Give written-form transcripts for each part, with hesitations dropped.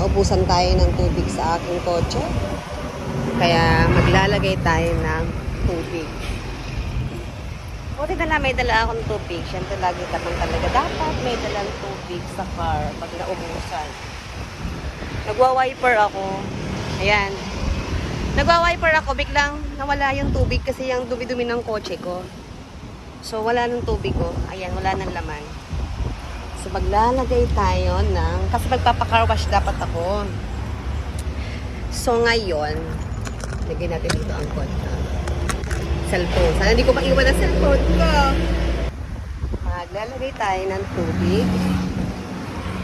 naubusan tayo ng tubig sa aking kotse. Kaya maglalagay tayo ng tubig. Buti na lang may dala akong tubig. Siyempre lagi naman talaga dapat may dalang tubig sa car pag naubusan. Nagwa-wiper ako. Ayan. Nagwa-wiper ako. Biglang nawala yung tubig kasi yung dumi-dumi ng kotse ko. So wala ng tubig ko. Ayan, wala ng laman. So maglalagay tayo ng, kasi magpapa-car wash dapat ako. So ngayon, lagyan natin dito ang cellphone. Sana hindi ko maiwan ang cellphone ko. Maglalagay tayo ng tubig.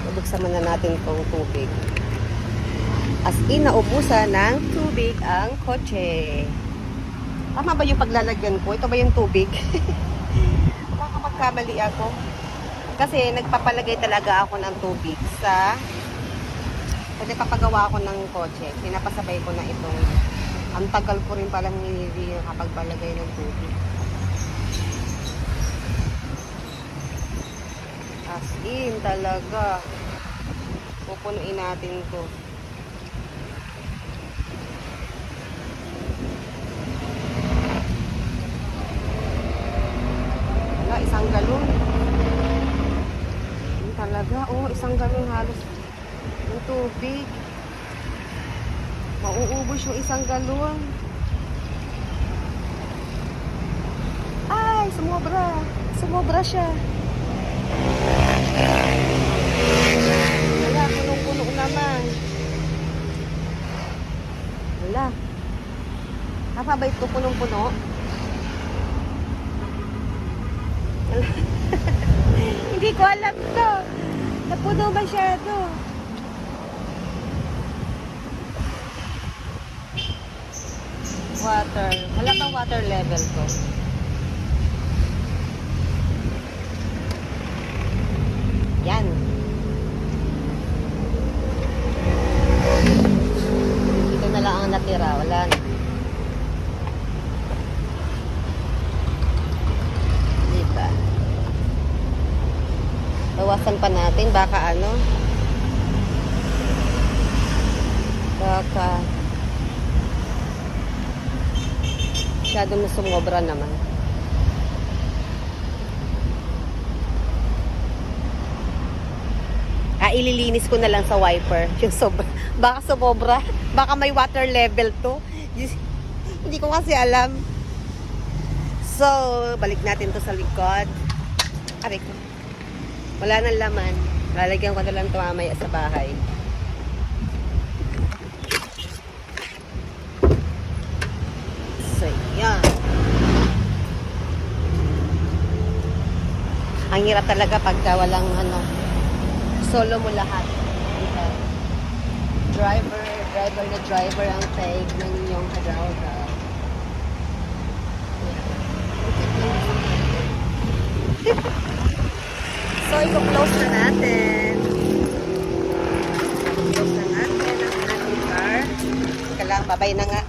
Bubuksan muna natin tong tubig. As in, naubusan ng tubig ang kotse. Tama ba yung paglalagyan ko? Ito ba yung tubig? Baka magkamali ako. Kasi nagpapalagay talaga ako ng tubig sa kasi papagawa ako ng kotse. Pinapasabay ko na itong ang tagal ko rin palang hindi nakapagpalagay ng tubig. As in talaga. Pupunuin natin to. Wala, isang galon. Talaga, oh, isang galon halos ng tubig. Mauubos yung isang galon. Ay, sumobra. Sumobra siya. Wala, punong-puno naman. Wala. Tama ba ito punong-puno? Hindi ko alam to. Napuno masyado. Water. Wala kang water level ko. Yan. Ito na lang ang natira. Wala na. Diba? Bawasan pa natin. Baka ano? Baka masyado na sumobra naman. Ililinis ko na lang sa wiper. Yung sobra. Baka sumobra. Baka may water level to. Hindi ko kasi alam. So, balik natin to sa likod. Aray ko. Wala nang laman. Lalagyan ko na lang ito mamaya sa bahay. So, yan. Ang hirap talaga pagka walang solo mo lahat. Driver ang take ng inyong kadaoga. So, i-close na natin. Close na natin ang ating car. Kailangan babay na nga.